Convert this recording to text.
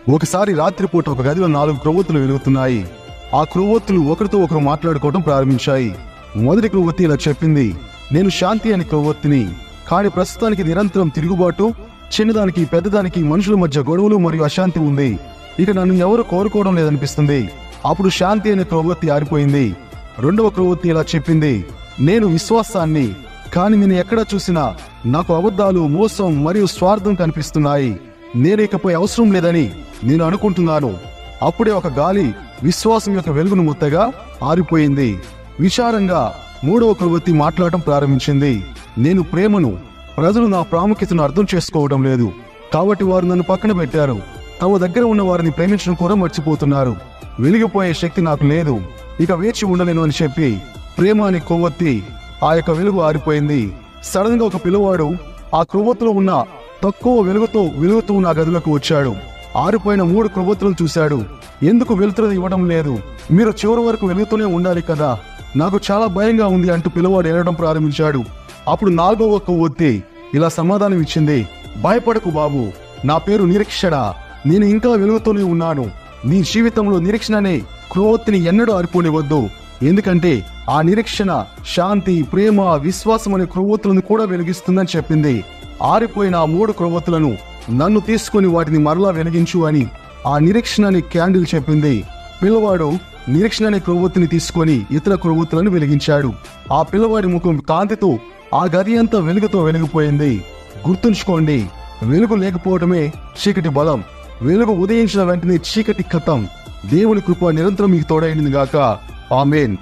ఒకసారి రాత్రిపూట ఒక గదిలో 4 క్రొవ్వొత్తులు వెలుగుతున్నాయి. ఆ క్రొవ్వొత్తులు ఒకరితో ఒకరు మాట్లాడుకోవడం ప్రారంభించాయి. మొదటి క్రొవ్వొత్తి ఇలా చెప్పింది, నేను శాంతి అనే క్రొవ్వొత్తిని, కానీ ప్రస్తుతానికి నిరంతరం తిరుగుబాటు, చిన్నదానికి పెద్దదానికి మనుషుల మధ్య గొడవలు మరియు అశాంతి ఉంది. ఇక నన్ను ఎవరు కోరుకోవడం లేదనిపిస్తుంది. అప్పుడు శాంతి అనే క్రొవ్వొత్తి ఆరిపోయింది. రెండవ క్రొవ్వొత్తి ఇలా చెప్పింది, నేను విశ్వాసాన్ని, కానీ నేను ఎక్కడ చూసినా నాకు అబద్ధాలు, మోసం మరియు స్వార్థం కనిపిస్తున్నాయి. నేను ఇకపై అవసరం లేదని నేను అనుకుంటున్నాను. అప్పుడే ఒక గాలి విశ్వాసం యొక్క వెలుగును ముత్తగా ఆరిపోయింది. విచారంగా మూడవ క్రొవ్వొత్తి మాట్లాడటం ప్రారంభించింది, నేను ప్రేమను, ప్రజలు నా ప్రాముఖ్యతను అర్థం చేసుకోవడం లేదు, కాబట్టి వారు నన్ను పక్కన పెట్టారు. తమ దగ్గర ఉన్న వారిని ప్రేమించడం కూడా మర్చిపోతున్నారు. వెలిగిపోయే శక్తి నాకు లేదు, ఇక వేచి ఉండలేను అని చెప్పి ప్రేమ అనే కొవ్వొత్తి ఆ యొక్క వెలుగు ఆరిపోయింది. సడన్ గా ఒక పిల్లవాడు ఆ క్రొవ్వొత్తులో ఉన్న తక్కువ వెలుగుతూ ఉన్న గదిలోకి వచ్చాడు. ఆరిపోయిన 3 క్రొవ్వొత్తులను చూశాడు. ఎందుకు వెలుతురు ఇవ్వడం లేదు? మీరు చివరి వరకు వెలుగుతూనే ఉండాలి కదా, నాకు చాలా భయంగా ఉంది అంటూ పిల్లవాడు ఏడవడం ప్రారంభించాడు. అప్పుడు 4వ కొవ్వొత్తి ఇలా సమాధానం ఇచ్చింది, భయపడకు బాబు, నా పేరు నిరీక్షణ, నేను ఇంకా వెలుగుతూనే ఉన్నాను. నీ జీవితంలో నిరీక్షణ అనే క్రొవ్వొత్తిని ఎన్నడూ ఆరిపోనివద్దు, ఎందుకంటే ఆ నిరీక్షణ శాంతి, ప్రేమ, విశ్వాసం అనే క్రొవ్వొత్తులను కూడా వెలిగిస్తుందని చెప్పింది. ఆరిపోయిన ఆ 3 క్రొవ్వొత్తులను నన్ను తీసుకుని వాటిని మరలా వెలిగించు అని ఆ నిరీక్షణ అనే క్యాండిల్ చెప్పింది. పిల్లవాడు నిరీక్షణ అనే క్రొవ్వొత్తిని తీసుకొని ఇతర క్రొవ్వొత్తులను వెలిగించాడు. ఆ పిల్లవాడి ముఖం కాంతితో ఆ గది అంతా వెలుగుతో వెలిగిపోయింది. గుర్తుంచుకోండి, వెలుగు లేకపోవడమే చీకటి బలం. వెలుగు ఉదయించిన వెంటనే చీకటి ఖతం. దేవుని కృప నిరంతరం మీకు తోడైంది గాక. ఆమేన్.